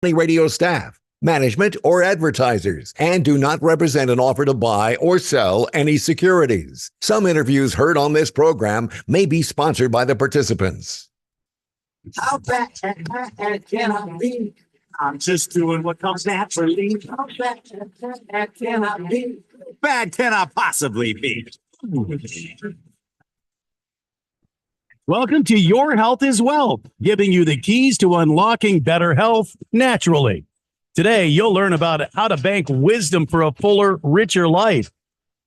Radio staff, management, or advertisers, and do not represent an offer to buy or sell any securities. Some interviews heard on this program may be sponsored by the participants. How bad can I be? I'm just doing what comes naturally. How bad can I be? Bad can I possibly be? Welcome to Your Health is Wealth, giving you the keys to unlocking better health naturally. Today, you'll learn about how to bank wisdom for a fuller, richer life.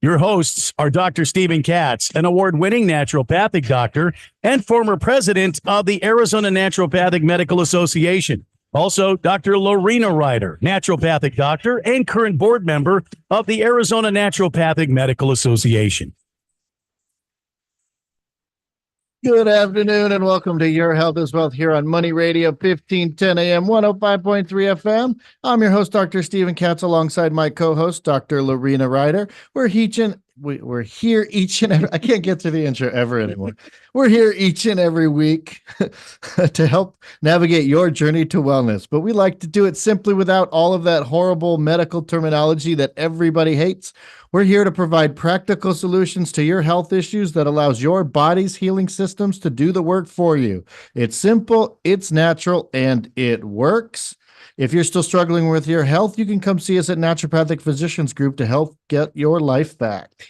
Your hosts are Dr. Stephen Katz, an award-winning naturopathic doctor and former president of the Arizona Naturopathic Medical Association. Also, Dr. Lorena Ryder, naturopathic doctor and current board member of the Arizona Naturopathic Medical Association. Good afternoon and welcome to Your Health is Wealth here on Money Radio 1510 AM 105.3 FM. I'm your host, Dr. Stephen Katz, alongside my co-host, Dr. Lorena Ryder. We're here each and every, I can't get to the intro ever anymore. We're here each and every week to help navigate your journey to wellness, but we like to do it simply without all of that horrible medical terminology that everybody hates. We're here to provide practical solutions to your health issues that allows your body's healing systems to do the work for you. It's simple, it's natural, and it works. If you're still struggling with your health, you can come see us at Naturopathic Physicians Group to help get your life back.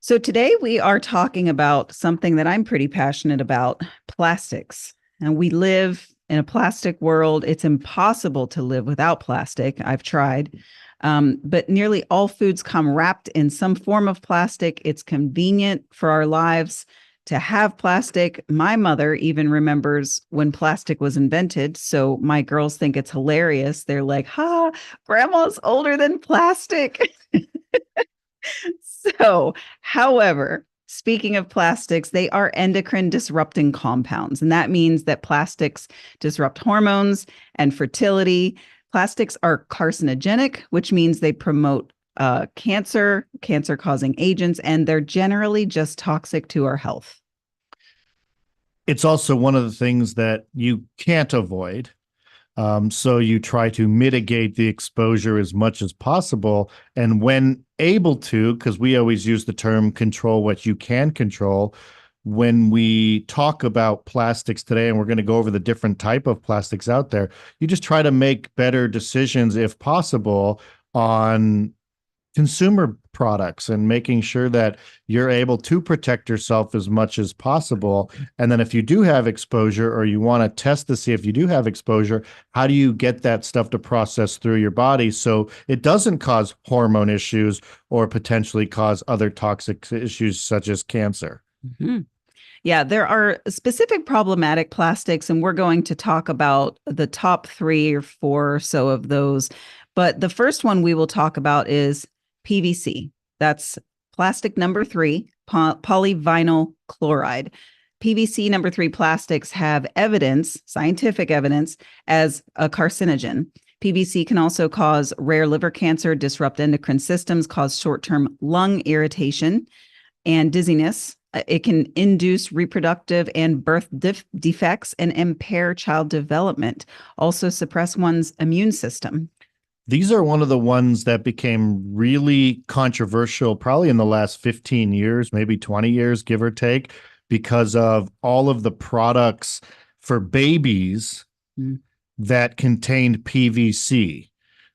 So today we are talking about something that I'm pretty passionate about, plastics. And we live in a plastic world. It's impossible to live without plastic. I've tried. But nearly all foods come wrapped in some form of plastic. It's convenient for our lives to have plastic. My mother even remembers when plastic was invented. So my girls think it's hilarious. They're like, ha, grandma's older than plastic. So, however, speaking of plastics, they are endocrine disrupting compounds. And that means that plastics disrupt hormones and fertility. Plastics are carcinogenic, which means they promote cancer-causing agents, and they're generally just toxic to our health. It's also one of the things that you can't avoid. So you try to mitigate the exposure as much as possible. And when able to, because we always use the term control what you can control, when we talk about plastics today, and we're going to go over the different type of plastics out there, you just try to make better decisions if possible on consumer products and making sure that you're able to protect yourself as much as possible. And then if you do have exposure, or you want to test to see if you do have exposure, how do you get that stuff to process through your body so it doesn't cause hormone issues or potentially cause other toxic issues such as cancer? Mm-hmm. Yeah, there are specific problematic plastics, and we're going to talk about the top 3 or 4 or so of those. But the first one we will talk about is PVC. That's plastic number 3, polyvinyl chloride. PVC number 3 plastics have evidence, scientific evidence, as a carcinogen. PVC can also cause rare liver cancer, disrupt endocrine systems, cause short-term lung irritation and dizziness. It can induce reproductive and birth defects and impair child development, also suppress one's immune system. These are one of the ones that became really controversial probably in the last 15 years, maybe 20 years, give or take, because of all of the products for babies that contained PVC.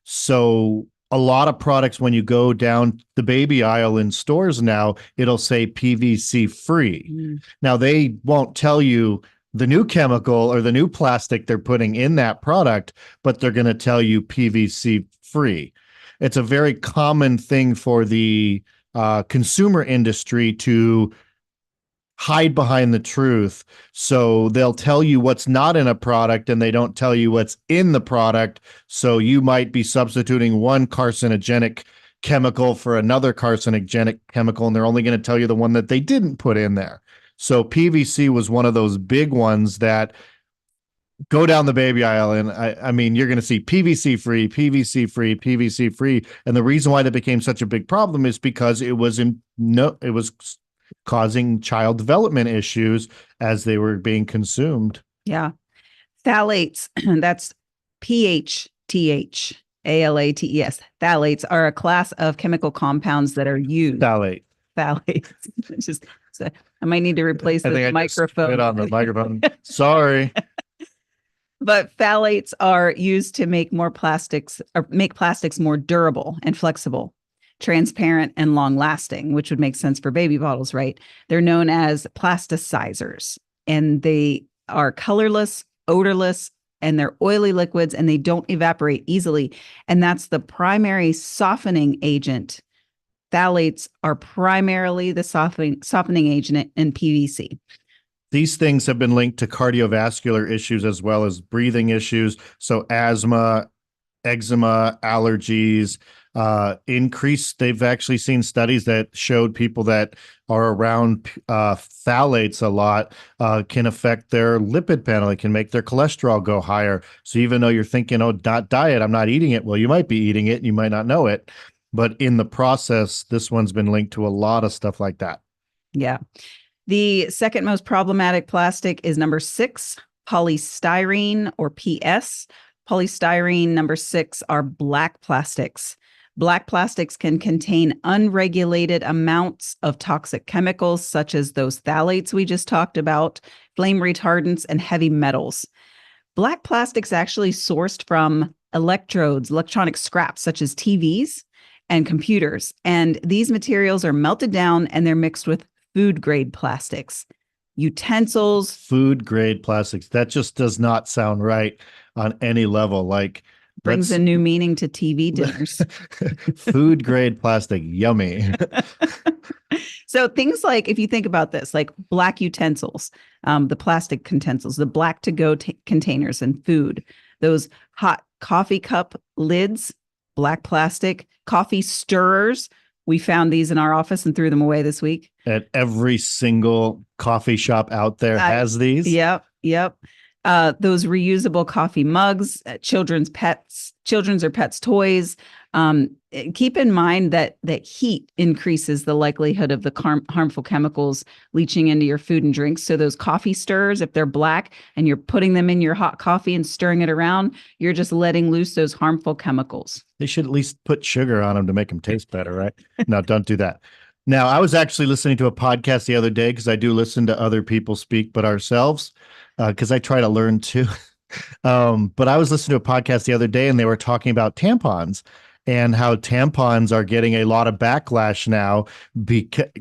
So a lot of products, when you go down the baby aisle in stores now, it'll say PVC free. Now, they won't tell you the new chemical or the new plastic they're putting in that product, but they're going to tell you PVC free. It's a very common thing for the consumer industry to hide behind the truth. So they'll tell you what's not in a product and they don't tell you what's in the product. So you might be substituting one carcinogenic chemical for another carcinogenic chemical, and they're only going to tell you the one that they didn't put in there. So PVC was one of those big ones that go down the baby aisle, and I mean, you're going to see PVC free, PVC free, PVC free. And the reason why that became such a big problem is because it was causing child development issues as they were being consumed. Yeah. Phthalates, that's PHTH, ALATES. Phthalates are a class of chemical compounds that are used. Phthalate. Phthalates. It's just, so I might need to replace I think the I microphone. just spit on the microphone. Sorry. But phthalates are used to make plastics more durable and flexible, transparent and long lasting, which would make sense for baby bottles, right? They're known as plasticizers, and they are colorless, odorless, and they're oily liquids, and they don't evaporate easily. And that's the primary softening agent. Phthalates are primarily the softening agent in PVC. These things have been linked to cardiovascular issues as well as breathing issues. So asthma, eczema, allergies, increase. They've actually seen studies that showed people that are around phthalates a lot can affect their lipid panel. It can make their cholesterol go higher. So even though you're thinking, oh, not diet, I'm not eating it. Well, you might be eating it and you might not know it. But in the process, this one's been linked to a lot of stuff like that. Yeah. The second most problematic plastic is number 6, polystyrene, or PS. Polystyrene number 6 are black plastics. Black plastics can contain unregulated amounts of toxic chemicals, such as those phthalates we just talked about, flame retardants, and heavy metals. Black plastics actually sourced from electrodes, electronic scraps, such as TVs and computers. And these materials are melted down and they're mixed with food grade plastics, utensils. Food grade plastics. That just does not sound right on any level. Like, brings a new meaning to TV dinners. Food grade plastic, yummy. So things like, if you think about this, like black utensils, the plastic utensils, the black to-go containers and food, those hot coffee cup lids, black plastic, coffee stirrers. We found these in our office and threw them away this week. And every single coffee shop out there has these. Yep. Those reusable coffee mugs, children's or pets' toys. Keep in mind that heat increases the likelihood of the harmful chemicals leaching into your food and drinks. So those coffee stirrers, if they're black and you're putting them in your hot coffee and stirring it around, you're just letting loose those harmful chemicals. They should at least put sugar on them to make them taste better, right? No, don't do that. Now, I was actually listening to a podcast the other day because I do listen to other people speak, but ourselves, because I try to learn too. But I was listening to a podcast the other day and they were talking about tampons and how tampons are getting a lot of backlash now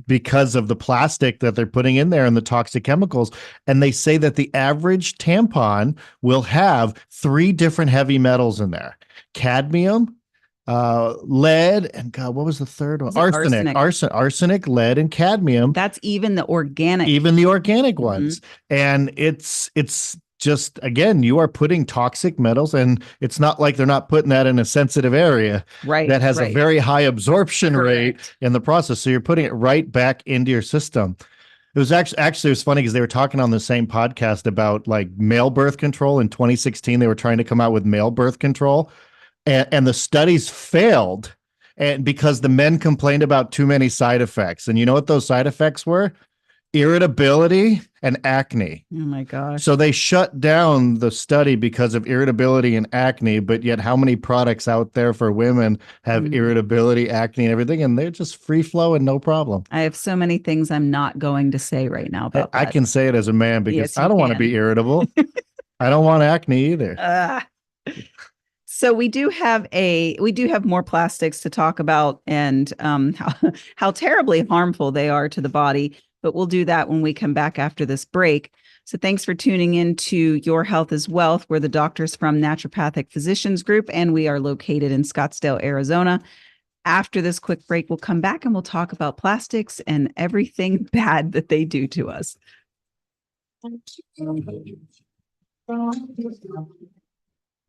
because of the plastic that they're putting in there and the toxic chemicals. And they say that the average tampon will have 3 different heavy metals in there: cadmium, lead, and God, what was the third one? Arsenic, lead, and cadmium. That's even the organic ones. And it's just, again, you are putting toxic metals, and it's not like they're not putting that in a sensitive area that has a very high absorption rate in the process. So you're putting it right back into your system. It was actually it was funny because they were talking on the same podcast about like male birth control. In 2016, they were trying to come out with male birth control. And the studies failed, and because the men complained about too many side effects. And you know what those side effects were? Irritability and acne. Oh my gosh. So they shut down the study because of irritability and acne, but yet how many products out there for women have irritability, acne, and everything, and they're just free flow and no problem. I have so many things I'm not going to say right now about that. I can say it as a man because I don't want to be irritable. I don't want acne either. So we do have more plastics to talk about and how terribly harmful they are to the body, but we'll do that when we come back after this break. So thanks for tuning in to Your Health is Wealth. We're the doctors from Naturopathic Physicians Group, and we are located in Scottsdale, Arizona. After this quick break, we'll come back and we'll talk about plastics and everything bad that they do to us.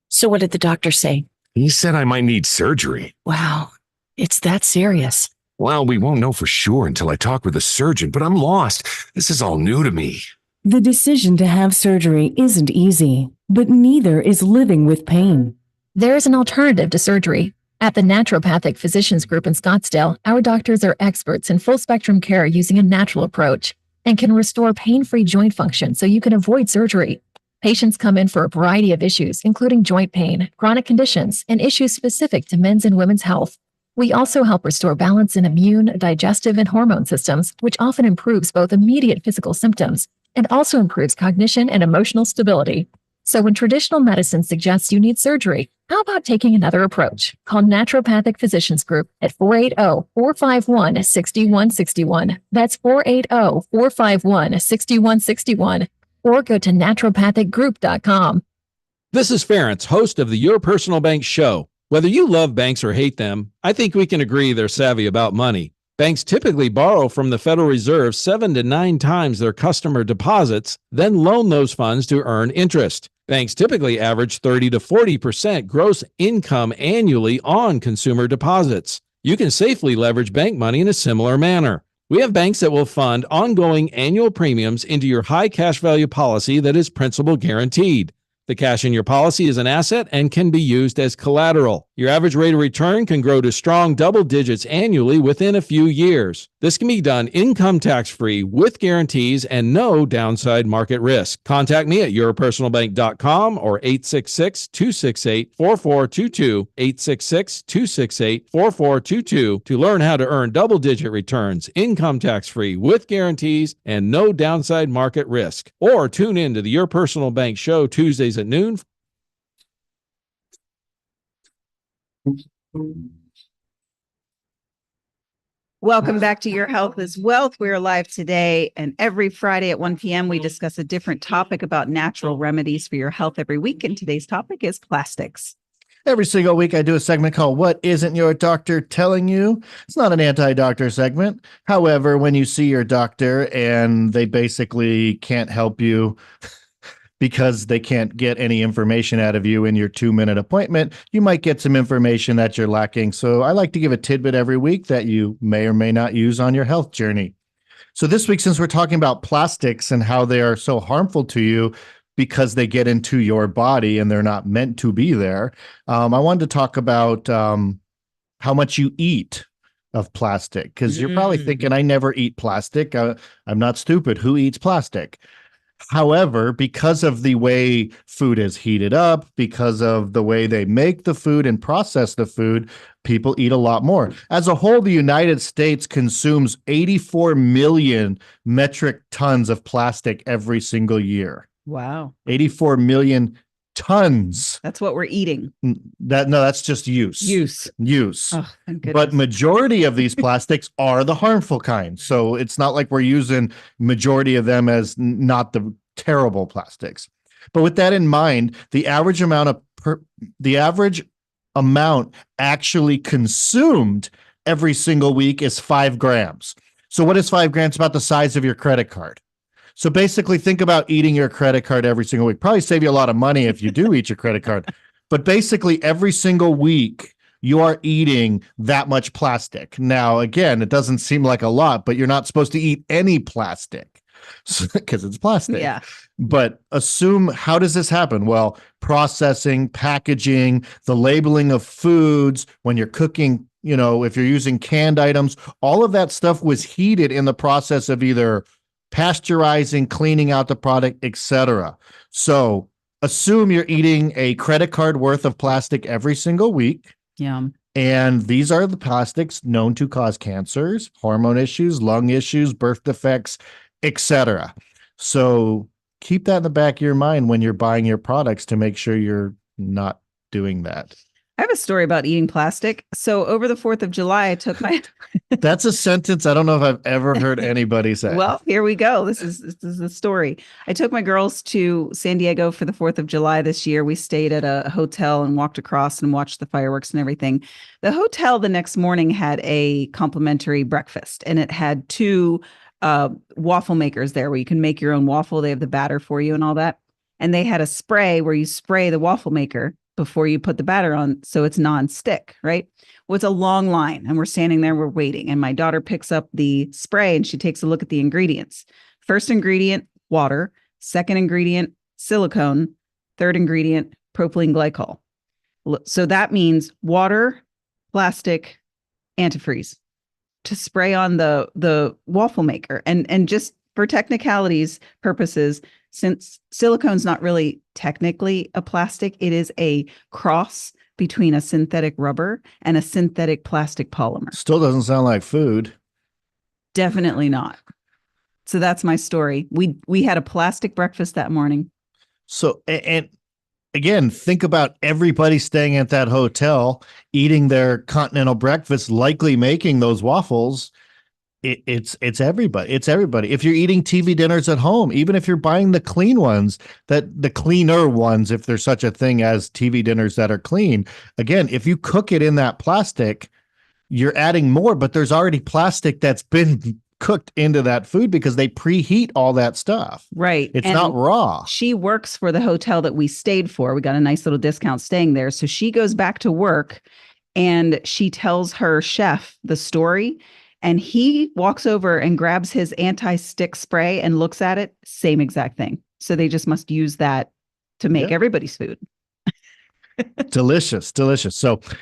So what did the doctor say? He said I might need surgery. Wow, it's that serious. Well, we won't know for sure until I talk with a surgeon, but I'm lost. This is all new to me. The decision to have surgery isn't easy, but neither is living with pain. There is an alternative to surgery. At the Naturopathic Physicians Group in Scottsdale, our doctors are experts in full-spectrum care using a natural approach and can restore pain-free joint function so you can avoid surgery. Patients come in for a variety of issues, including joint pain, chronic conditions, and issues specific to men's and women's health. We also help restore balance in immune, digestive, and hormone systems, which often improves both immediate physical symptoms and also improves cognition and emotional stability. So when traditional medicine suggests you need surgery, how about taking another approach? Call Naturopathic Physicians Group at 480-451-6161. That's 480-451-6161. Or go to naturopathicgroup.com. This is Ference, host of the Your Personal Bank Show. Whether you love banks or hate them, I think we can agree they're savvy about money. Banks typically borrow from the Federal Reserve 7 to 9 times their customer deposits, then loan those funds to earn interest. Banks typically average 30 to 40% gross income annually on consumer deposits. You can safely leverage bank money in a similar manner. We have banks that will fund ongoing annual premiums into your high cash value policy that is principal guaranteed. The cash in your policy is an asset and can be used as collateral. Your average rate of return can grow to strong double digits annually within a few years. This can be done income tax-free with guarantees and no downside market risk. Contact me at yourpersonalbank.com or 866-268-4422, 866-268-4422 to learn how to earn double-digit returns, income tax-free with guarantees and no downside market risk. Or tune in to the Your Personal Bank Show Tuesdays at noon. Welcome back to Your Health is Wealth. We're live today, and every Friday at 1 p.m. we discuss a different topic about natural remedies for your health every week, and today's topic is plastics. Every single week, I do a segment called What Isn't Your Doctor Telling You? It's not an anti-doctor segment. However, when you see your doctor and they basically can't help you because they can't get any information out of you in your 2-minute appointment, you might get some information that you're lacking. So I like to give a tidbit every week that you may or may not use on your health journey. So this week, since we're talking about plastics and how they are so harmful to you because they get into your body and they're not meant to be there, I wanted to talk about how much you eat of plastic, because you're probably thinking, I never eat plastic. I'm not stupid. Who eats plastic? However, because of the way food is heated up, because of the way they make the food and process the food, people eat a lot more. As a whole, the United States consumes 84 million metric tons of plastic every single year. Wow. 84 million tons. That's what we're eating. That's just use. Use. Oh, thank goodness. But majority of these plastics are the harmful kind. So it's not like we're using majority of them as not the terrible plastics. But with that in mind, the average amount actually consumed every single week is 5 grams. So what is 5 grams? About the size of your credit card. So basically, think about eating your credit card every single week. Probably save you a lot of money if you do eat your credit card. But basically, every single week, you are eating that much plastic. Now, again, it doesn't seem like a lot, but you're not supposed to eat any plastic because it's plastic. Yeah. But assume, how does this happen? Well, processing, packaging, the labeling of foods, when you're cooking, if you're using canned items, all of that stuff was heated in the process of either pasteurizing, cleaning out the product, etc. So assume you're eating a credit card worth of plastic every single week. Yeah. And these are the plastics known to cause cancers, hormone issues, lung issues, birth defects, etc. So keep that in the back of your mind when you're buying your products to make sure you're not doing that. I have a story about eating plastic. So over the 4th of July, I took my... That's a sentence I don't know if I've ever heard anybody say. Well, here we go. This is the story. I took my girls to San Diego for the 4th of July this year. We stayed at a hotel and walked across and watched the fireworks and everything. The hotel the next morning had a complimentary breakfast, and it had 2 waffle makers there where you can make your own waffle. They have the batter for you and all that. And they had a spray where you spray the waffle maker before you put the batter on, so it's non-stick, right? Well, it's a long line, and we're standing there, we're waiting, and my daughter picks up the spray and she takes a look at the ingredients. First ingredient, water. Second ingredient, silicone. Third ingredient, propylene glycol. So that means water, plastic, antifreeze to spray on the waffle maker. And just for technicalities purposes, since silicone's not really technically a plastic, it is a cross between a synthetic rubber and a synthetic plastic polymer. Still doesn't sound like food. Definitely not. So that's my story. We had a plastic breakfast that morning. So, and again, think about everybody staying at that hotel, eating their continental breakfast, likely making those waffles. It's everybody. It's everybody. If you're eating TV dinners at home, even if you're buying the clean ones, the cleaner ones, if there's such a thing as TV dinners that are clean, again, if you cook it in that plastic, you're adding more, but there's already plastic that's been cooked into that food because they preheat all that stuff. Right. It's And not raw. she works for the hotel that we stayed for. We got a nice little discount staying there. So she goes back to work and she tells her chef the story. And he walks over and grabs his anti-stick spray and looks at it. Same exact thing. So they just must use that to make everybody's food. Delicious.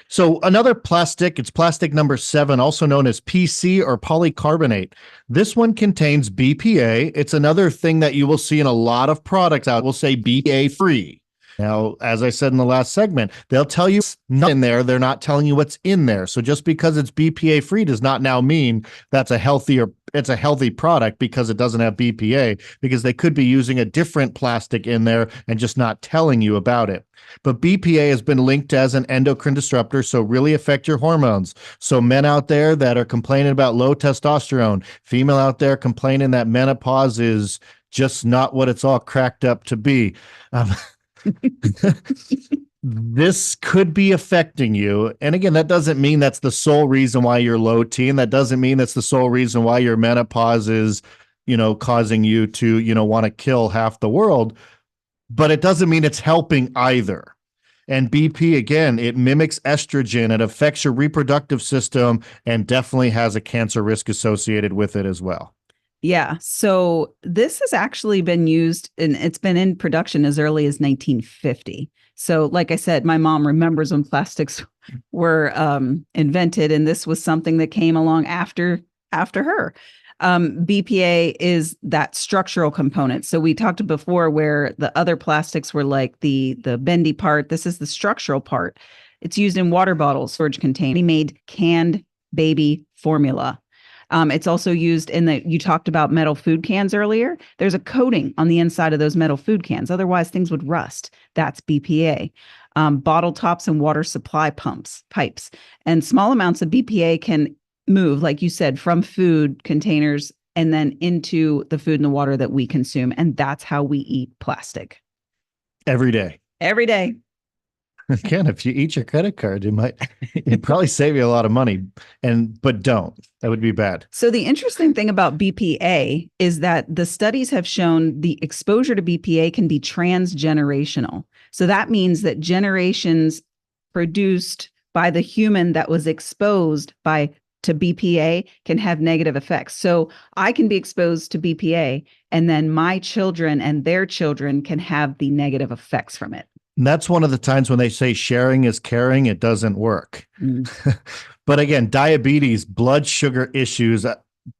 So another plastic, it's plastic number 7, also known as PC or polycarbonate. This one contains BPA. It's another thing that you will see in a lot of products out. We'll say BPA free. Now, as I said in the last segment, they'll tell you nothing in there. They're not telling you what's in there. So just because it's BPA free does not now mean it's a healthy product because it doesn't have BPA, because they could be using a different plastic in there and just not telling you about it. But BPA has been linked as an endocrine disruptor, so really affect your hormones. So men out there that are complaining about low testosterone, female out there complaining that menopause is just not what it's all cracked up to be. This could be affecting you. And again, that doesn't mean that's the sole reason why you're low T. And that doesn't mean that's the sole reason why your menopause is, causing you to, want to kill half the world. But it doesn't mean it's helping either. And BP, again, it mimics estrogen. It affects your reproductive system and definitely has a cancer risk associated with it as well. Yeah. So this has actually been used and it's been in production as early as 1950. So like I said, my mom remembers when plastics were invented, and this was something that came along after her. BPA is that structural component. So we talked before where the other plastics were like the bendy part. This is the structural part. It's used in water bottles, storage containers, made canned baby formula. It's also used you talked about metal food cans earlier. There's a coating on the inside of those metal food cans. Otherwise, things would rust. That's BPA. Bottle tops and water supply pipes. And small amounts of BPA can move, like you said, from food containers and then into the food and the water that we consume. And that's how we eat plastic. Every day. Every day. Again, if you eat your credit card, it'd probably save you a lot of money. But don't. That would be bad. So the interesting thing about BPA is that the studies have shown the exposure to BPA can be transgenerational. So that means that generations produced by the human that was exposed to BPA can have negative effects. So I can be exposed to BPA, and then my children and their children can have the negative effects from it. And that's one of the times when they say sharing is caring, it doesn't work. But again, diabetes, blood sugar issues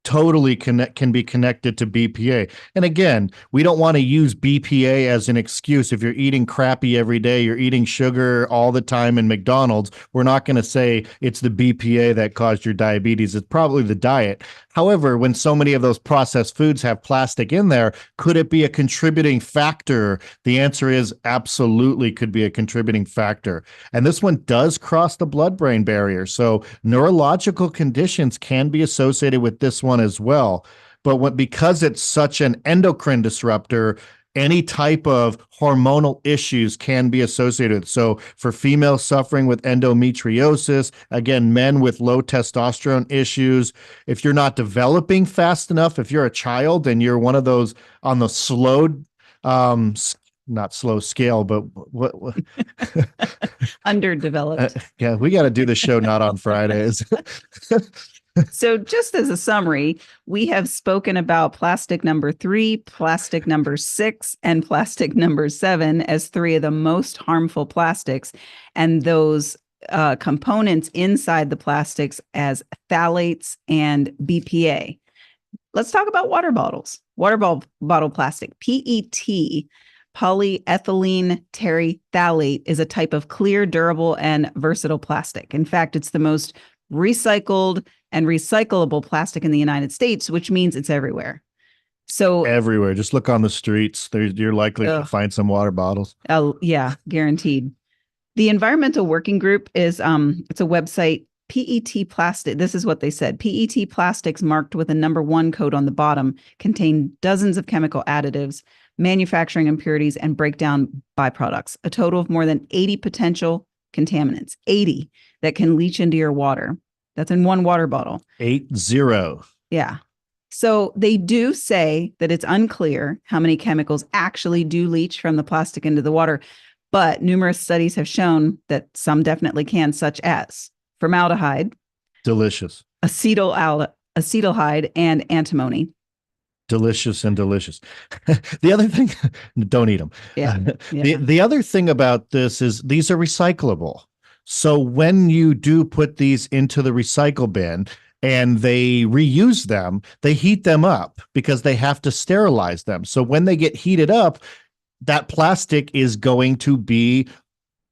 totally can be connected to BPA. And again, we don't want to use BPA as an excuse. If you're eating crappy every day, you're eating sugar all the time in McDonald's, we're not going to say it's the BPA that caused your diabetes. It's probably the diet. However, when so many of those processed foods have plastic in there, could it be a contributing factor? The answer is absolutely could be a contributing factor. And this one does cross the blood-brain barrier. So neurological conditions can be associated with this one as well. But because it's such an endocrine disruptor, any type of hormonal issues can be associated. So for females suffering with endometriosis, again, men with low testosterone issues, if you're not developing fast enough, if you're a child and you're one of those on the slow, not slow scale, but what underdeveloped. Yeah, we got to do the show not on Fridays. So just as a summary, we have spoken about plastic number 3, plastic number 6, and plastic number 7 as 3 of the most harmful plastics. And those components inside the plastics as phthalates and BPA. Let's talk about water bottles. bottle plastic, PET, polyethylene terephthalate, is a type of clear, durable, and versatile plastic. In fact, it's the most recycled and recyclable plastic in the United States, which means it's everywhere. So everywhere. Just look on the streets. You're likely to find some water bottles. Oh, yeah, guaranteed. The Environmental Working Group is it's a website. PET plastic, this is what they said. PET plastics marked with a number 1 code on the bottom contain dozens of chemical additives, manufacturing impurities, and breakdown byproducts, a total of more than 80 potential contaminants, 80 that can leach into your water. That's in one water bottle. 80. Yeah. So they do say that it's unclear how many chemicals actually do leach from the plastic into the water, but numerous studies have shown that some definitely can, such as formaldehyde, delicious, acetaldehyde, and antimony. Delicious and delicious. The other thing, don't eat them. Yeah. The other thing about this is these are recyclable. So when you do put these into the recycle bin and they reuse them, they heat them up because they have to sterilize them. So when they get heated up, that plastic is going to be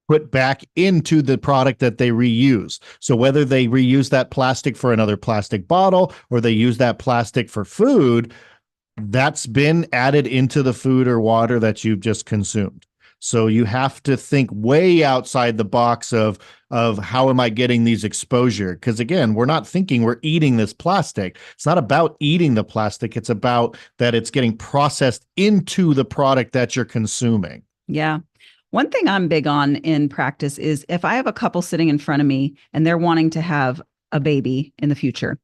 put back into the product that they reuse. So whether they reuse that plastic for another plastic bottle or they use that plastic for food, that's been added into the food or water that you've just consumed. So you have to think way outside the box of how am I getting these exposure? Because again, we're not thinking we're eating this plastic. It's not about eating the plastic. It's about that it's getting processed into the product that you're consuming. Yeah. One thing I'm big on in practice is if I have a couple sitting in front of me and they're wanting to have a baby in the future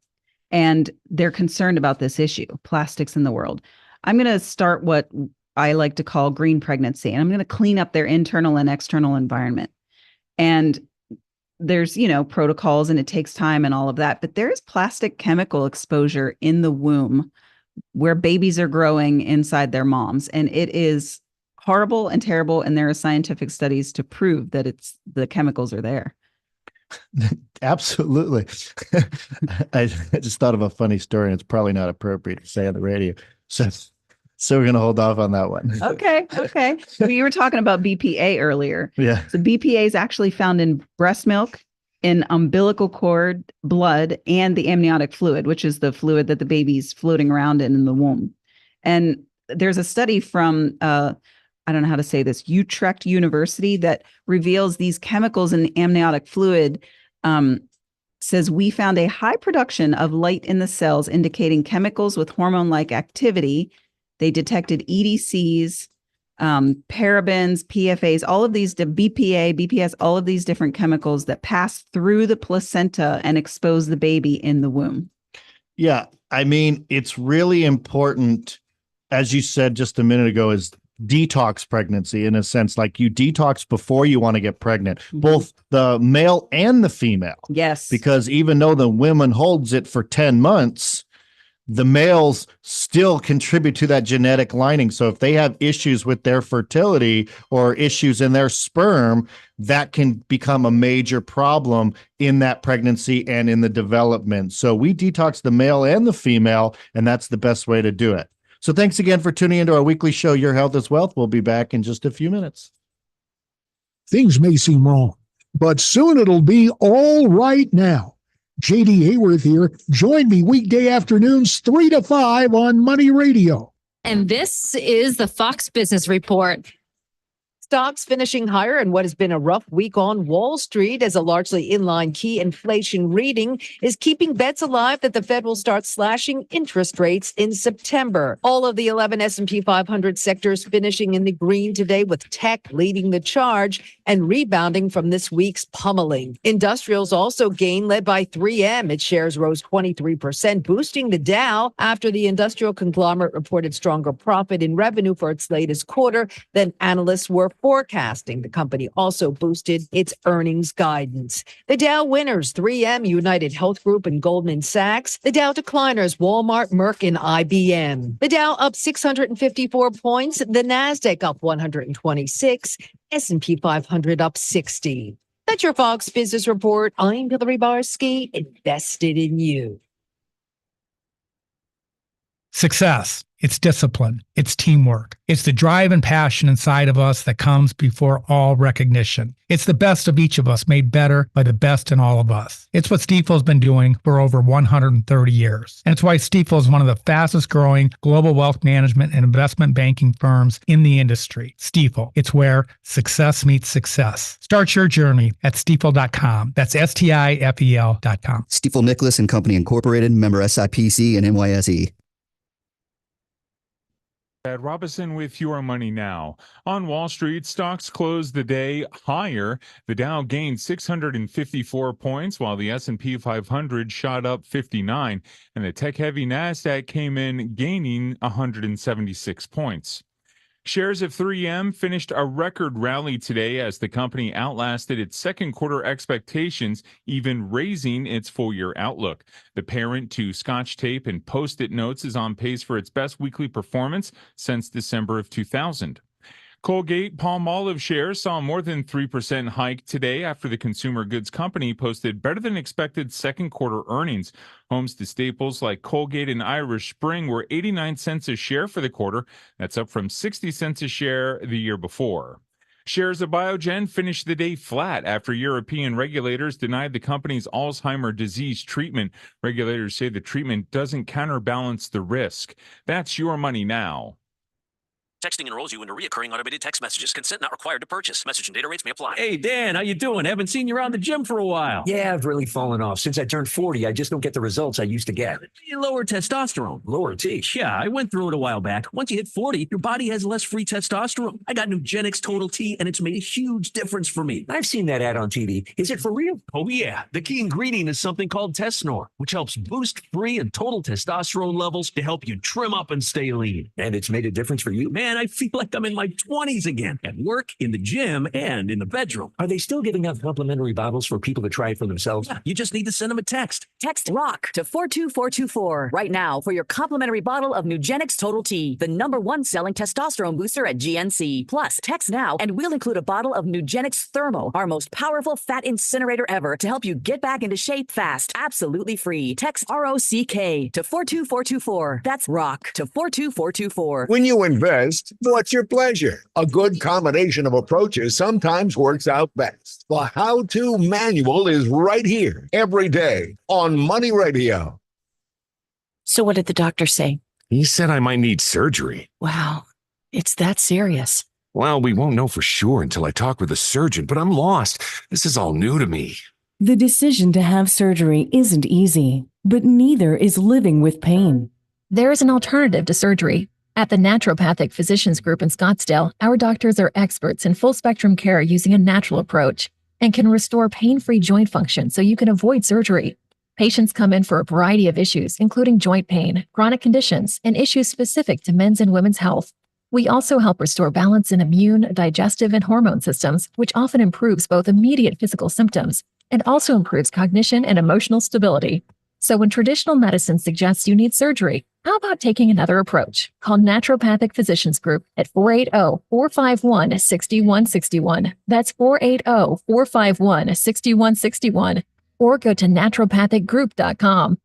and they're concerned about this issue, plastics in the world, I'm going to start what I like to call green pregnancy, and I'm going to clean up their internal and external environment. And there's, protocols and it takes time and all of that, but there is plastic chemical exposure in the womb where babies are growing inside their moms. And it is horrible and terrible. And there are scientific studies to prove that the chemicals are there. Absolutely. I just thought of a funny story, and it's probably not appropriate to say on the radio. So we're going to hold off on that one. Okay. So you were talking about BPA earlier. Yeah. So BPA is actually found in breast milk, in umbilical cord, blood, and the amniotic fluid, which is the fluid that the baby's floating around in the womb. And there's a study from I don't know how to say this, Utrecht University, that reveals these chemicals in the amniotic fluid, says we found a high production of light in the cells indicating chemicals with hormone-like activity. They detected EDCs, parabens, PFAs, all of these, BPA, BPS, all of these different chemicals that pass through the placenta and expose the baby in the womb. Yeah, I mean, it's really important, as you said just a minute ago, is detox pregnancy, in a sense, like you detox before you want to get pregnant, both the male and the female. Yes. Because even though the woman holds it for 10 months, the males still contribute to that genetic lining. So if they have issues with their fertility or issues in their sperm, that can become a major problem in that pregnancy and in the development. So we detox the male and the female, and that's the best way to do it. So thanks again for tuning into our weekly show, Your Health is Wealth. We'll be back in just a few minutes. Things may seem wrong, but soon it'll be all right now. JD Hayworth here. Join me weekday afternoons 3 to 5 on Money Radio. And this is the Fox Business Report. Stocks finishing higher in what has been a rough week on Wall Street as a largely inline key inflation reading is keeping bets alive that the Fed will start slashing interest rates in September. All of the 11 S&P 500 sectors finishing in the green today, with tech leading the charge and rebounding from this week's pummeling. Industrials also gained, led by 3M. Its shares rose 23%, boosting the Dow after the industrial conglomerate reported stronger profit in revenue for its latest quarter than analysts were forecasting. The company also boosted its earnings guidance. The Dow winners, 3M, United Health Group, and Goldman Sachs. The Dow decliners, Walmart, Merck, and IBM. The Dow up 654 points. The Nasdaq up 126. S&P 500 up 60. That's your Fox Business Report. I'm Hillary Barsky, invested in you. Success. It's discipline. It's teamwork. It's the drive and passion inside of us that comes before all recognition. It's the best of each of us made better by the best in all of us. It's what Stifel's been doing for over 130 years. And it's why Stifel is one of the fastest growing global wealth management and investment banking firms in the industry. Stifel. It's where success meets success. Start your journey at stifel.com. That's STIFEL.com. Stifel Nicholas and Company Incorporated, member SIPC and NYSE. Brad Robinson with Your Money Now. On Wall Street, stocks closed the day higher. The Dow gained 654 points, while the S&P 500 shot up 59, and the tech-heavy Nasdaq came in gaining 176 points. Shares of 3M finished a record rally today as the company outlasted its second quarter expectations, even raising its full-year outlook. The parent to Scotch Tape and Post-it Notes is on pace for its best weekly performance since December of 2000. Colgate-Palmolive shares saw more than 3% hike today after the consumer goods company posted better than expected second quarter earnings. Homes to staples like Colgate and Irish Spring were 89 cents a share for the quarter. That's up from 60 cents a share the year before. Shares of Biogen finished the day flat after European regulators denied the company's Alzheimer's disease treatment. Regulators say the treatment doesn't counterbalance the risk. That's Your Money Now. Texting enrolls you into recurring automated text messages. Consent not required to purchase. Message and data rates may apply. Hey, Dan, how you doing? Haven't seen you around the gym for a while. Yeah, I've really fallen off. Since I turned 40, I just don't get the results I used to get. You lower testosterone. Lower T. Yeah, I went through it a while back. Once you hit 40, your body has less free testosterone. I got Nugenix Total T, and it's made a huge difference for me. I've seen that ad on TV. Is it for real? Oh, yeah. The key ingredient is something called Tesnor, which helps boost free and total testosterone levels to help you trim up and stay lean. And it's made a difference for you? Man, I feel like I'm in my 20s again, at work, in the gym, and in the bedroom. Are they still giving out complimentary bottles for people to try it for themselves? Yeah, you just need to send them a text. Text ROCK to 42424 right now for your complimentary bottle of Nugenix Total T, the #1 selling testosterone booster at GNC. Plus, text now and we'll include a bottle of Nugenix Thermo, our most powerful fat incinerator ever, to help you get back into shape fast, absolutely free. Text ROCK to 42424. That's ROCK to 42424. When you invest, what's your pleasure? A good combination of approaches sometimes works out best. The how-to manual is right here every day on Money Radio. So what did the doctor say? He said I might need surgery. Wow, it's that serious. Well, we won't know for sure until I talk with a surgeon, but I'm lost. This is all new to me. The decision to have surgery isn't easy, but neither is living with pain. There is an alternative to surgery. At the Naturopathic Physicians Group in Scottsdale, our doctors are experts in full-spectrum care using a natural approach and can restore pain-free joint function so you can avoid surgery. Patients come in for a variety of issues, including joint pain, chronic conditions, and issues specific to men's and women's health. We also help restore balance in immune, digestive, and hormone systems, which often improves both immediate physical symptoms and also improves cognition and emotional stability. So when traditional medicine suggests you need surgery, how about taking another approach? Call Naturopathic Physicians Group at 480-451-6161. That's 480-451-6161. Or go to naturopathicgroup.com.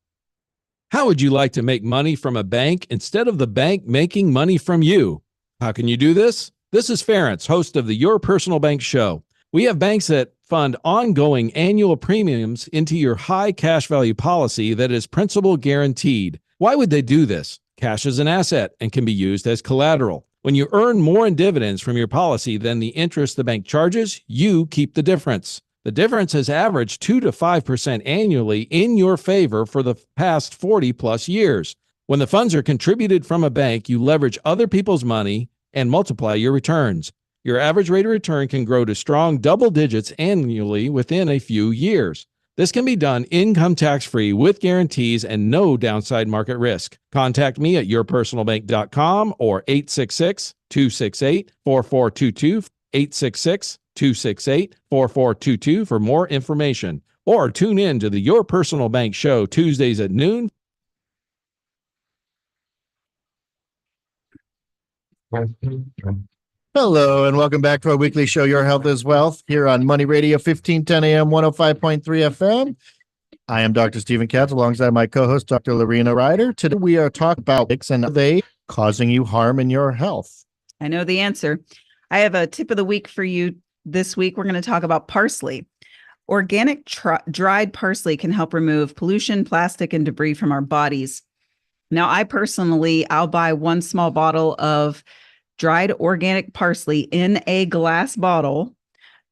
How would you like to make money from a bank instead of the bank making money from you? How can you do this? This is Ference, host of the Your Personal Bank Show. We have banks that fund ongoing annual premiums into your high cash value policy that is principal guaranteed. Why would they do this? Cash is an asset and can be used as collateral. When you earn more in dividends from your policy than the interest the bank charges, you keep the difference. The difference has averaged 2 to 5% annually in your favor for the past 40 plus years. When the funds are contributed from a bank, you leverage other people's money and multiply your returns. Your average rate of return can grow to strong double digits annually within a few years. This can be done income tax-free with guarantees and no downside market risk. Contact me at yourpersonalbank.com or 866-268-4422, 866-268-4422 for more information. Or tune in to the Your Personal Bank Show Tuesdays at noon. Hello, and welcome back to our weekly show, Your Health is Wealth, here on Money Radio, 1510 AM, 105.3 FM. I am Dr. Stephen Katz alongside my co-host, Dr. Lorena Ryder. Today we are talking about ticks and are they causing you harm in your health? I know the answer. I have a tip of the week for you this week. We're going to talk about parsley. Organic dried parsley can help remove pollution, plastic, and debris from our bodies. Now, I'll buy one small bottle of dried organic parsley in a glass bottle,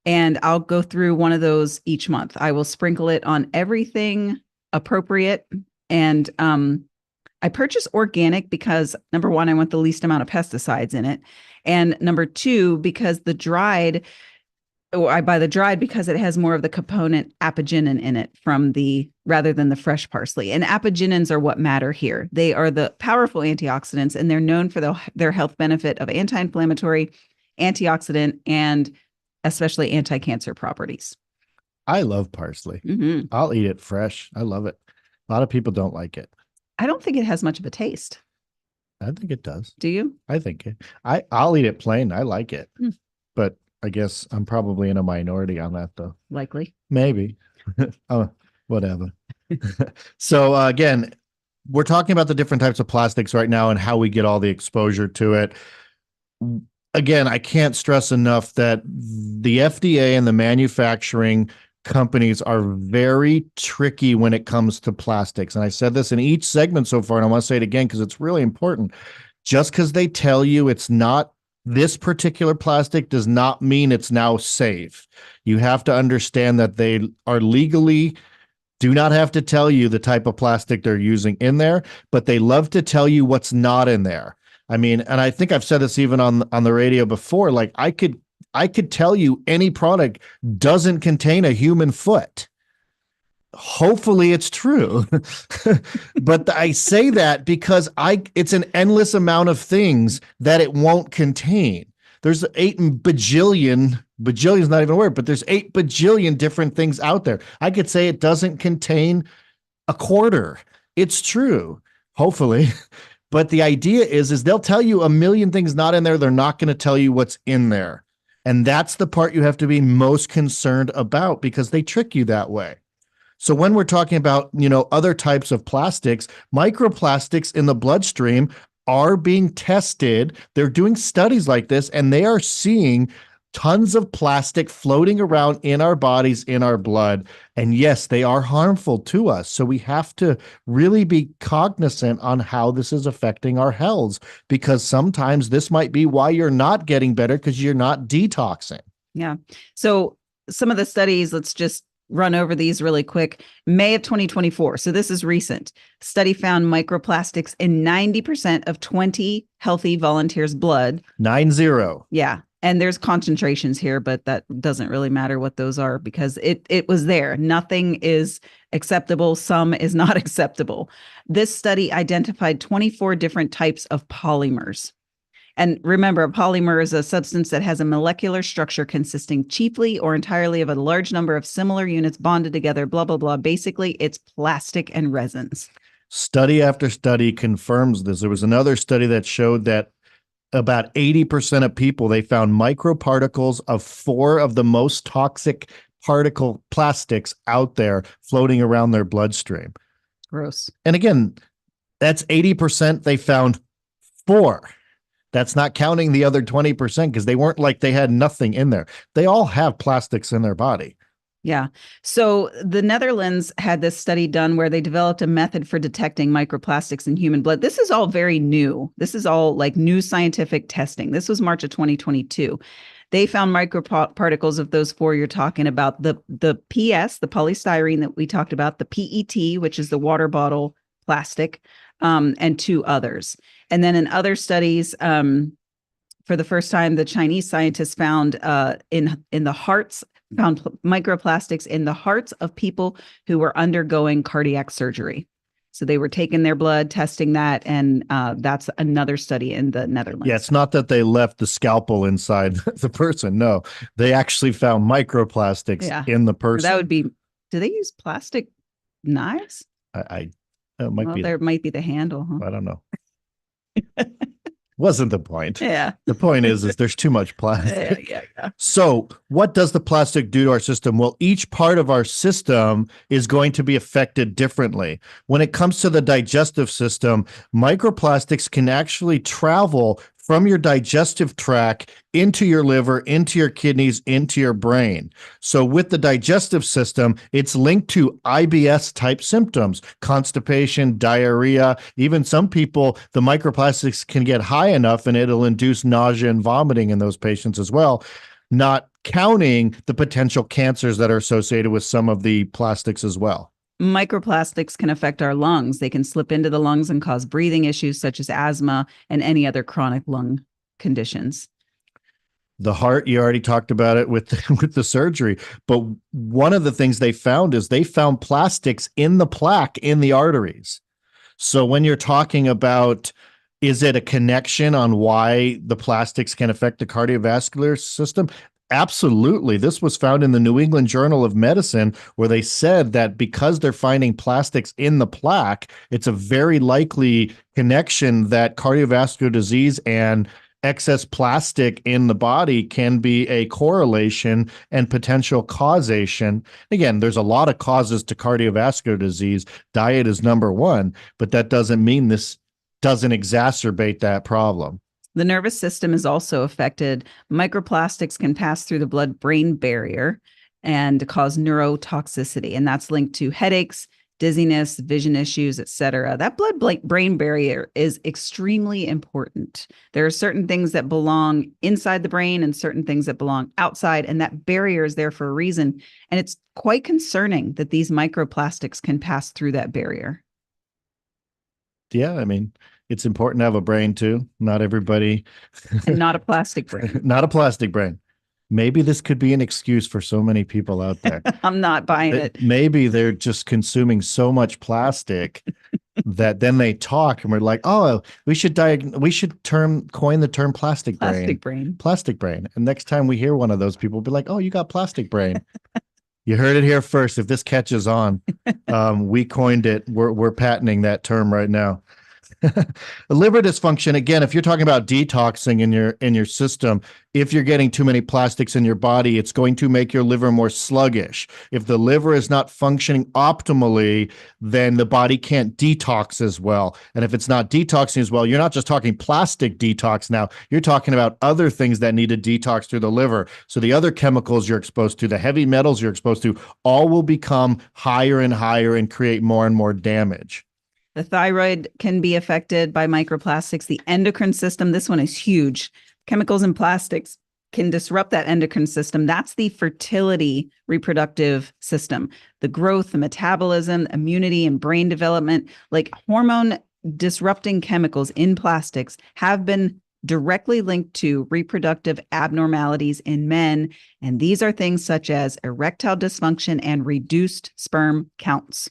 and I'll go through one of those each month. I will sprinkle it on everything appropriate. And I purchase organic because, number one, I want the least amount of pesticides in it. And number two, because I buy the dried because it has more of the component apigenin in it rather than the fresh parsley. And apigenins are what matter here. They are the powerful antioxidants, and they're known for their health benefit of anti-inflammatory, antioxidant, and especially anti-cancer properties. I love parsley. Mm-hmm. I'll eat it fresh. I love it. A lot of people don't like it. I don't think it has much of a taste. I think it does. Do you? I think it. I'll eat it plain. I like it. But I guess I'm probably in a minority on that, though. Likely. Maybe. Whatever. So again, we're talking about the different types of plastics right now and how we get all the exposure to it. Again, I can't stress enough that the FDA and the manufacturing companies are very tricky when it comes to plastics. And I said this in each segment so far, and I want to say it again because it's really important. Just because they tell you it's not this particular plastic does not mean it's now safe. You have to understand that they are legally do not have to tell you the type of plastic they're using in there, but they love to tell you what's not in there. I mean, and I think I've said this even on the radio before, like I could tell you any product doesn't contain a human foot. Hopefully it's true. But I say that because it's an endless amount of things that it won't contain. There's 8 bajillion is not even a word, but there's 8 bajillion different things out there. I could say it doesn't contain a quarter. It's true, hopefully. But the idea is they'll tell you a million things not in there. They're not going to tell you what's in there. And that's the part you have to be most concerned about because they trick you that way. So when we're talking about, other types of plastics, microplastics in the bloodstream are being tested. They're doing studies like this, and they are seeing tons of plastic floating around in our bodies, in our blood. And yes, they are harmful to us. So we have to really be cognizant on how this is affecting our health, because sometimes this might be why you're not getting better because you're not detoxing. Yeah. So some of the studies, let's just run over these really quick. May of 2024. So this is recent. Study found microplastics in 90% of 20 healthy volunteers' blood. 90. Yeah. And there's concentrations here, but that doesn't really matter what those are because it was there. Nothing is acceptable. Some is not acceptable. This study identified 24 different types of polymers. And remember, a polymer is a substance that has a molecular structure consisting chiefly or entirely of a large number of similar units bonded together, blah, blah, blah. Basically, it's plastic and resins. Study after study confirms this. There was another study that showed that about 80% of people, they found microparticles of 4 of the most toxic particle plastics out there floating around their bloodstream. Gross. And again, that's 80%. They found 4. That's not counting the other 20% because they weren't like they had nothing in there. They all have plastics in their body. Yeah. So the Netherlands had this study done where they developed a method for detecting microplastics in human blood. This is all very new. This is all like new scientific testing. This was March of 2022. They found microparticles of those 4 you're talking about, the PS, the polystyrene that we talked about, the PET, which is the water bottle plastic, and 2 others. And then in other studies, for the first time, the Chinese scientists found in the hearts, found microplastics in the hearts of people who were undergoing cardiac surgery. So they were taking their blood, testing that, and that's another study in the Netherlands. Yeah, it's not that they left the scalpel inside the person. No, they actually found microplastics in the person. That would be, do they use plastic knives? It might be. There might be the handle. Huh? I don't know. Wasn't the point. Yeah. The point is there's too much plastic. Yeah. So what does the plastic do to our system? Well, each part of our system is going to be affected differently. When it comes to the digestive system, microplastics can actually travel from your digestive tract into your liver, into your kidneys, into your brain. So with the digestive system, it's linked to IBS type symptoms, constipation, diarrhea. Even some people, the microplastics can get high enough and it'll induce nausea and vomiting in those patients as well, not counting the potential cancers that are associated with some of the plastics as well. Microplastics can affect our lungs. They can slip into the lungs and cause breathing issues such as asthma and any other chronic lung conditions. The heart, you already talked about it with the surgery, but one of the things they found is they found plastics in the plaque in the arteries. So when you're talking about, is it a connection on why the plastics can affect the cardiovascular system? Absolutely. This was found in the New England Journal of Medicine, where they said that because they're finding plastics in the plaque, it's a very likely connection that cardiovascular disease and excess plastic in the body can be a correlation and potential causation. Again, there's a lot of causes to cardiovascular disease. Diet is number one, but that doesn't mean this doesn't exacerbate that problem. The nervous system is also affected. Microplastics can pass through the blood-brain barrier and cause neurotoxicity, and that's linked to headaches, dizziness, vision issues, etc. That blood-brain barrier is extremely important. There are certain things that belong inside the brain and certain things that belong outside, and that barrier is there for a reason. And it's quite concerning that these microplastics can pass through that barrier. Yeah, I mean, it's important to have a brain too. Not everybody. And not a plastic brain. Not a plastic brain. Maybe this could be an excuse for so many people out there. I'm not buying it. Maybe they're just consuming so much plastic that then they talk and we're like, oh, we should coin the term plastic brain. Plastic brain. And next time we hear one of those people, we'll be like, oh, you got plastic brain. You heard it here first. If this catches on, we coined it. We're patenting that term right now. Liver dysfunction, again, if you're talking about detoxing in your system, if you're getting too many plastics in your body, it's going to make your liver more sluggish. If the liver is not functioning optimally, then the body can't detox as well. And if it's not detoxing as well, you're not just talking plastic detox now, you're talking about other things that need to detox through the liver. So the other chemicals you're exposed to, the heavy metals you're exposed to, all will become higher and higher and create more and more damage. The thyroid can be affected by microplastics. The endocrine system, this one is huge. Chemicals and plastics can disrupt that endocrine system. That's the fertility reproductive system, the growth, the metabolism, immunity, and brain development. Like hormone disrupting chemicals in plastics have been directly linked to reproductive abnormalities in men. And these are things such as erectile dysfunction and reduced sperm counts.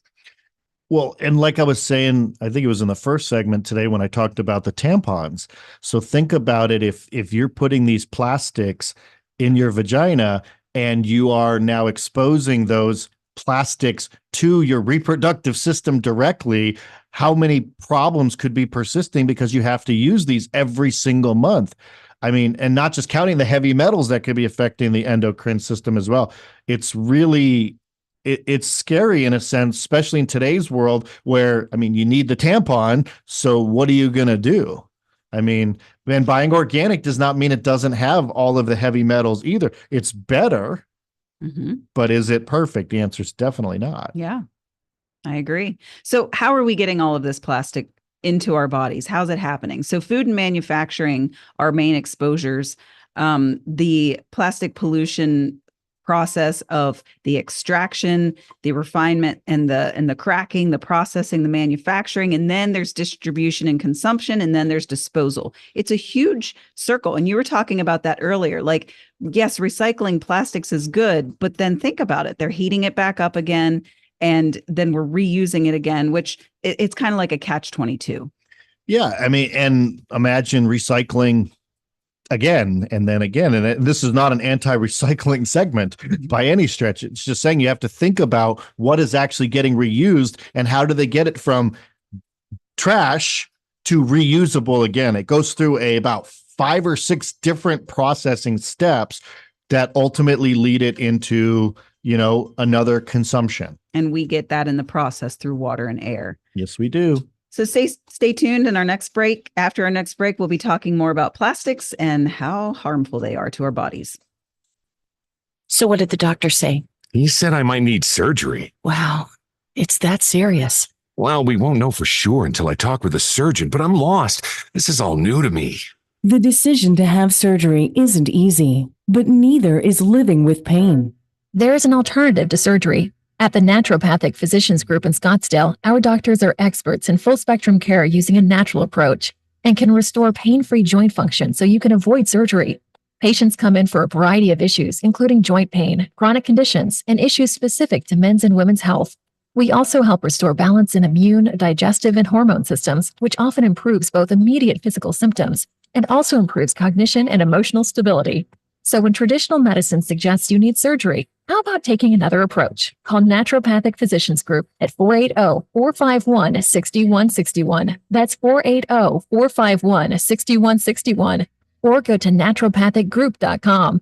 Well, and like I was saying, I think it was in the first segment today when I talked about the tampons. So think about it. If you're putting these plastics in your vagina and you are now exposing those plastics to your reproductive system directly, how many problems could be persisting because you have to use these every single month? I mean, and not just counting the heavy metals that could be affecting the endocrine system as well. It's really... It's scary in a sense, especially in today's world where, I mean, you need the tampon. So what are you going to do? I mean, and buying organic does not mean it doesn't have all of the heavy metals either. It's better, but is it perfect? The answer is definitely not. Yeah, I agree. So how are we getting all of this plastic into our bodies? How's it happening? So food and manufacturing are main exposures. The plastic pollution process of the extraction, the refinement, and the cracking, the processing, the manufacturing, and then there's distribution and consumption, and then there's disposal. It's a huge circle. And you were talking about that earlier. Like, yes, recycling plastics is good, but then think about it. They're heating it back up again, and then we're reusing it again, which it's kind of like a catch-22. Yeah, I mean, and imagine recycling again and then again. And this is not an anti-recycling segment by any stretch. It's just saying you have to think about what is actually getting reused and how do they get it from trash to reusable again. It goes through about 5 or 6 different processing steps that ultimately lead it into, another consumption. And we get that in the process through water and air. Yes, we do. So stay tuned in our next break. After our next break, we'll be talking more about plastics and how harmful they are to our bodies. So what did the doctor say? He said I might need surgery. Wow, it's that serious. Well, we won't know for sure until I talk with a surgeon, but I'm lost. This is all new to me. The decision to have surgery isn't easy, but neither is living with pain. There is an alternative to surgery. At the Naturopathic Physicians Group in Scottsdale, our doctors are experts in full spectrum care using a natural approach and can restore pain-free joint function so you can avoid surgery. Patients come in for a variety of issues, including joint pain, chronic conditions, and issues specific to men's and women's health. We also help restore balance in immune, digestive, and hormone systems, which often improves both immediate physical symptoms and also improves cognition and emotional stability. So when traditional medicine suggests you need surgery, how about taking another approach? Call Naturopathic Physicians Group at 480-451-6161. That's 480-451-6161. Or go to naturopathicgroup.com.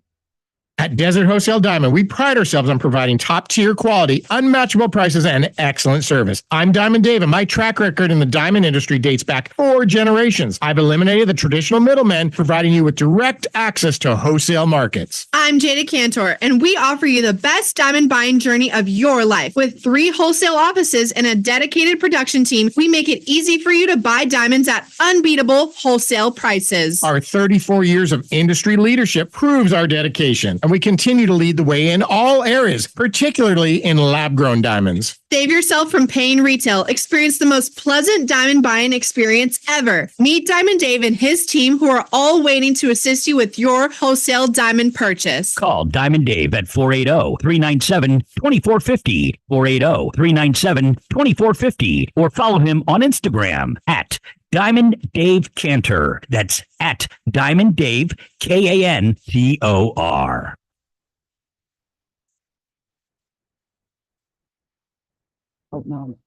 At Desert Wholesale Diamond, we pride ourselves on providing top-tier quality, unmatchable prices, and excellent service. I'm Diamond Dave, and my track record in the diamond industry dates back 4 generations. I've eliminated the traditional middlemen, providing you with direct access to wholesale markets. I'm Jada Cantor, and we offer you the best diamond buying journey of your life. With 3 wholesale offices and a dedicated production team, we make it easy for you to buy diamonds at unbeatable wholesale prices. Our 34 years of industry leadership proves our dedication. And we continue to lead the way in all areas, particularly in lab-grown diamonds. Save yourself from paying retail. Experience the most pleasant diamond buying experience ever. Meet Diamond Dave and his team, who are all waiting to assist you with your wholesale diamond purchase. Call Diamond Dave at 480-397-2450, 480-397-2450, or follow him on Instagram at Diamond Dave Cantor. That's at Diamond Dave, Kantor. Oh, no.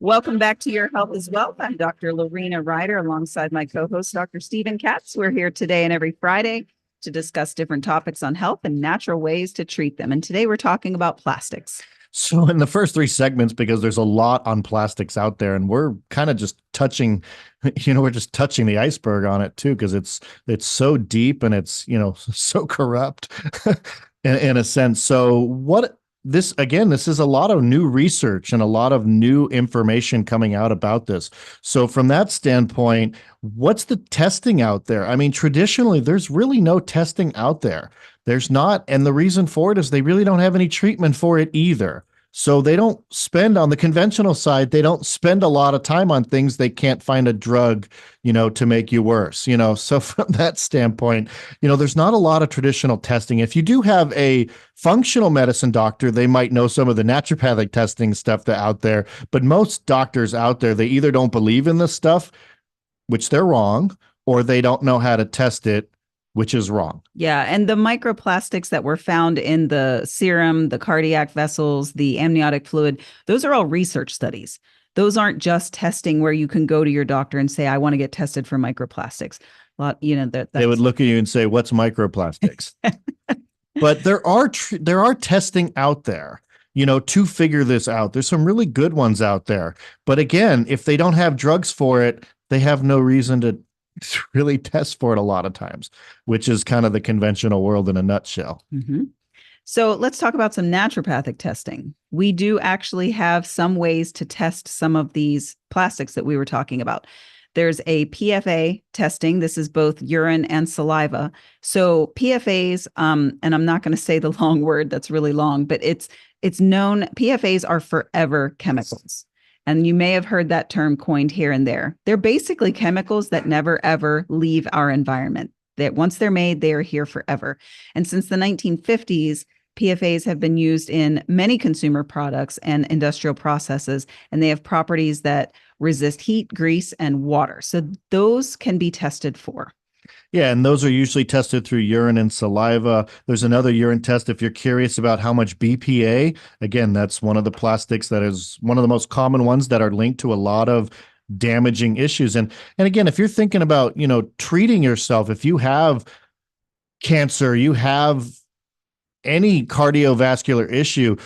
Welcome back to Your Health is Wealth. I'm Dr. Lorena Ryder alongside my co-host, Dr. Stephen Katz. We're here today and every Friday to discuss different topics on health and natural ways to treat them. And today we're talking about plastics. So in the first 3 segments, because there's a lot on plastics out there, and we're kind of just touching, we're just touching the iceberg on it too, because it's so deep and it's, so corrupt in a sense. So this is a lot of new research and a lot of new information coming out about this. So from that standpoint, what's the testing out there? I mean, traditionally, there's really no testing out there. There's not. And the reason for it is they really don't have any treatment for it either. So they don't spend on the conventional side. They don't spend a lot of time on things they can't find a drug, to make you worse, So from that standpoint, there's not a lot of traditional testing. If you do have a functional medicine doctor, they might know some of the naturopathic testing stuff that's out there. But most doctors out there, they either don't believe in this stuff, which they're wrong, or they don't know how to test it, which is wrong. Yeah. And the microplastics that were found in the serum, the cardiac vessels, the amniotic fluid, those are all research studies. Those aren't just testing where you can go to your doctor and say, I want to get tested for microplastics. They would look at you and say, what's microplastics? But there are testing out there, to figure this out. There's some really good ones out there. But again, if they don't have drugs for it, they have no reason to really test for it a lot of times, which is kind of the conventional world in a nutshell. Mm-hmm. So let's talk about some naturopathic testing. We do actually have some ways to test some of these plastics that we were talking about. There's a PFA testing. This is both urine and saliva. So PFAs, and I'm not going to say the long word, that's really long, but it's known, PFAs are forever chemicals. And you may have heard that term coined here and there. They're basically chemicals that never, ever leave our environment. That once they're made, they are here forever. And since the 1950s, PFAs have been used in many consumer products and industrial processes, and they have properties that resist heat, grease, and water. So those can be tested for. Yeah, and those are usually tested through urine and saliva. There's another urine test if you're curious about how much BPA. Again, that's one of the plastics that is one of the most common ones that are linked to a lot of damaging issues. And again, if you're thinking about, treating yourself, if you have cancer, you have any cardiovascular issue,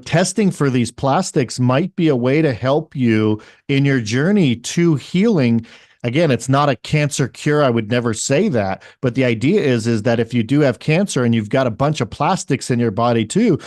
testing for these plastics might be a way to help you in your journey to healing. Again, it's not a cancer cure. I would never say that. But the idea is that if you do have cancer and you've got a bunch of plastics in your body too,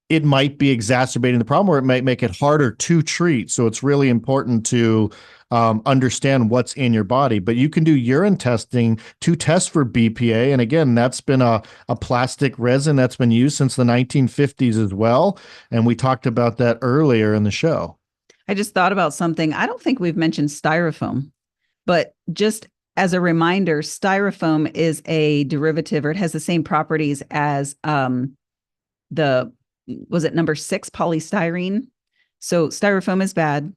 it might be exacerbating the problem, or it might make it harder to treat. So it's really important to understand what's in your body. But you can do urine testing to test for BPA. And again, that's been a plastic resin that's been used since the 1950s as well. And we talked about that earlier in the show. I just thought about something. I don't think we've mentioned styrofoam, but just as a reminder, styrofoam is a derivative, or it has the same properties as was it number 6, polystyrene? So styrofoam is bad.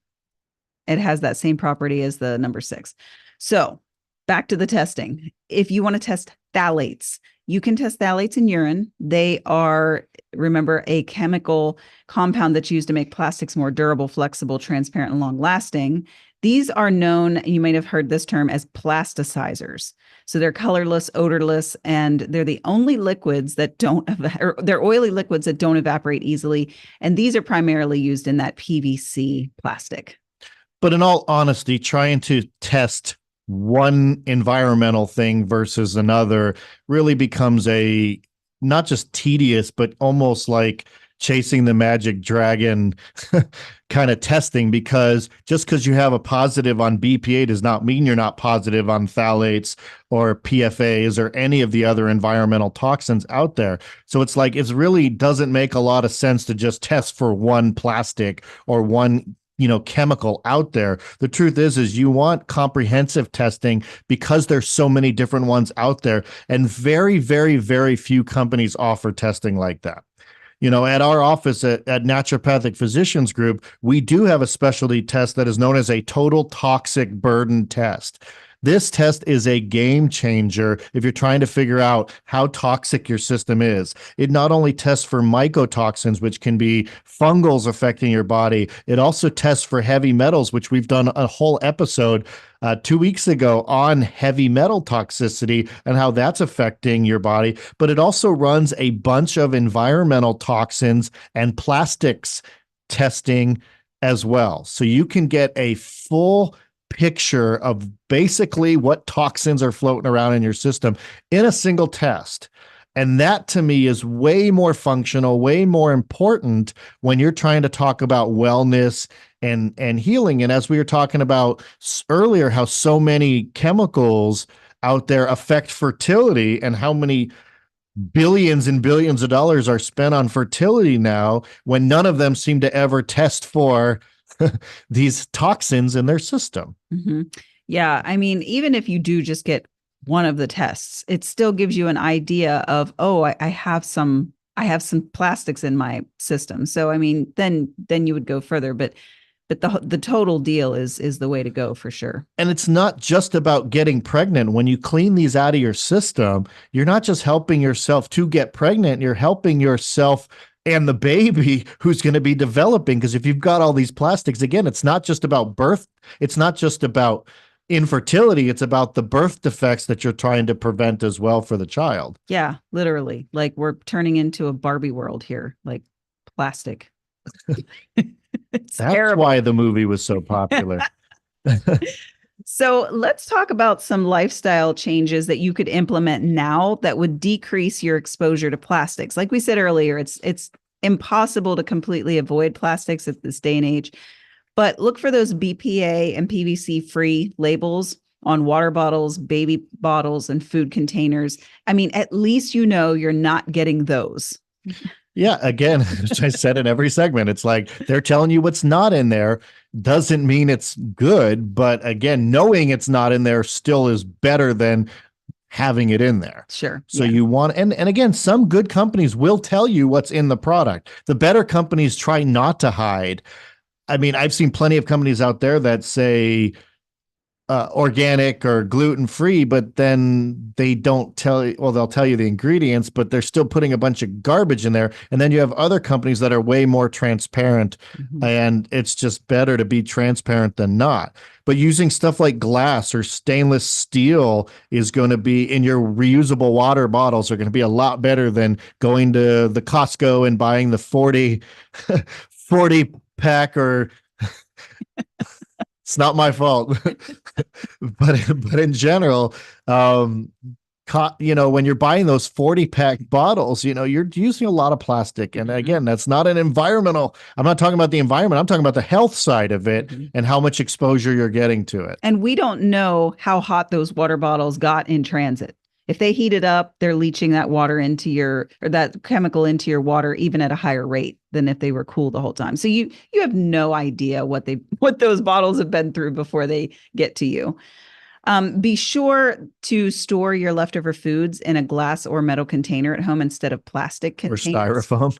It has that same property as the number 6. So back to the testing. If you want to test phthalates, you can test phthalates in urine. They are, remember, a chemical compound that's used to make plastics more durable, flexible, transparent, and long-lasting. These are known, you might have heard this term, as plasticizers. So they're colorless, odorless, and they're the only liquids that they're oily liquids that don't evaporate easily. And these are primarily used in that PVC plastic. But in all honesty, trying to test one environmental thing versus another really becomes not just tedious, but almost like chasing the magic dragon kind of testing, because just because you have a positive on BPA does not mean you're not positive on phthalates or PFAs or any of the other environmental toxins out there. So it's like, it really doesn't make a lot of sense to just test for one plastic or one chemical out there. The truth is you want comprehensive testing because there's so many different ones out there, and very, very, very few companies offer testing like that. At our office at Naturopathic Physicians Group, we do have a specialty test that is known as a total toxic burden test. This test is a game changer if you're trying to figure out how toxic your system is. It not only tests for mycotoxins, which can be fungals affecting your body, it also tests for heavy metals, which we've done a whole episode 2 weeks ago on heavy metal toxicity and how that's affecting your body. But it also runs a bunch of environmental toxins and plastics testing as well. So you can get a full picture of basically what toxins are floating around in your system in a single test. And that to me is way more functional, way more important when you're trying to talk about wellness and healing. And as we were talking about earlier, how so many chemicals out there affect fertility and how many billions and billions of dollars are spent on fertility now, when none of them seem to ever test for these toxins in their system. Mm-hmm. Yeah. I mean, even if you do just get one of the tests, it still gives you an idea of, I have some plastics in my system. So, I mean, then you would go further, but the total deal is the way to go for sure. And it's not just about getting pregnant. When you clean these out of your system, you're not just helping yourself to get pregnant, you're helping yourself and the baby who's going to be developing. Because if you've got all these plastics, again, it's not just about birth. It's not just about infertility. It's about the birth defects that you're trying to prevent as well for the child. Yeah, literally. Like we're turning into a Barbie world here, like plastic. That's terrible. Why the movie was so popular. So let's talk about some lifestyle changes that you could implement now that would decrease your exposure to plastics. Like we said earlier, it's impossible to completely avoid plastics at this day and age, but look for those BPA and PVC free labels on water bottles, baby bottles, and food containers. I mean, at least you're not getting those. Yeah, again, as I said in every segment, it's like they're telling you what's not in there doesn't mean it's good. But again, knowing it's not in there still is better than having it in there. Sure. So you want, and again, some good companies will tell you what's in the product. The better companies try not to hide. I mean, I've seen plenty of companies out there that say organic or gluten-free, but then they don't tell you, well, they'll tell you the ingredients, but they're still putting a bunch of garbage in there. And then you have other companies that are way more transparent, and it's just better to be transparent than not. But using stuff like glass or stainless steel is going to be in your reusable water bottles are going to be a lot better than going to the Costco and buying the 40 pack or it's not my fault, but in general, when you're buying those 40-pack bottles, you're using a lot of plastic. And again, that's not an environmental. I'm not talking about the environment. I'm talking about the health side of it and how much exposure you're getting to it. And we don't know how hot those water bottles got in transit. If they heat it up, they're leaching that water or that chemical into your water, even at a higher rate than if they were cool the whole time. So you have no idea what those bottles have been through before they get to you. Be sure to store your leftover foods in a glass or metal container at home instead of plastic containers. Or styrofoam.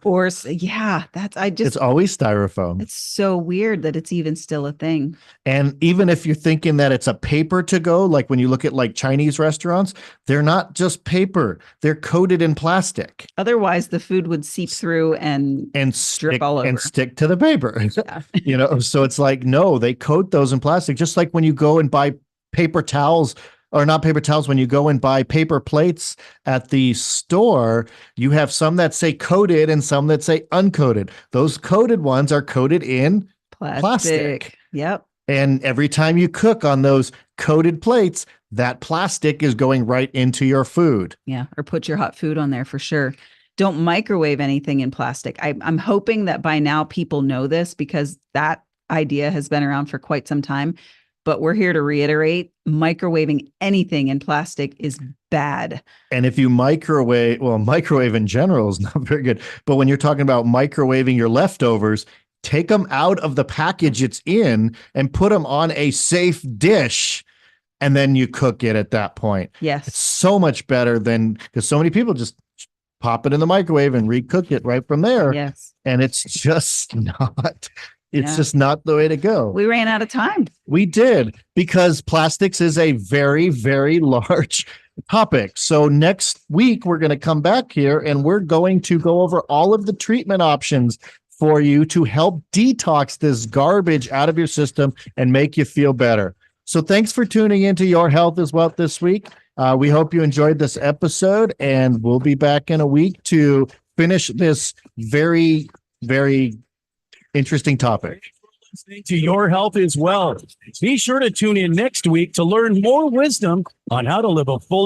It's always styrofoam. It's so weird that it's even still a thing. And even if you're thinking that it's a paper to go, like when you look at like Chinese restaurants, they're not just paper, they're coated in plastic. Otherwise the food would seep through and drip all over. And stick to the paper. Yeah. So it's like, no, they coat those in plastic, just like when you go and buy paper towels, or not paper towels, when you go and buy paper plates at the store, you have some that say coated and some that say uncoated. Those coated ones are coated in plastic. Yep. And every time you cook on those coated plates, that plastic is going right into your food. Yeah. Or put your hot food on there for sure. Don't microwave anything in plastic. I'm hoping that by now people know this, because that idea has been around for quite some time. But we're here to reiterate, microwaving anything in plastic is bad. And if you microwave in general is not very good. But when you're talking about microwaving your leftovers, take them out of the package it's in and put them on a safe dish. And then you cook it at that point. Yes. It's so much better because so many people just pop it in the microwave and recook it right from there. Yes. And it's just not... It's just not the way to go. We ran out of time. We did, because plastics is a very, very large topic. So next week, we're going to come back here and we're going to go over all of the treatment options for you to help detox this garbage out of your system and make you feel better. So thanks for tuning into Your Health is Wealth this week. We hope you enjoyed this episode, and we'll be back in a week to finish this very, very interesting topic. Listening to Your Health is Wealth. Be sure to tune in next week to learn more wisdom on how to live a fuller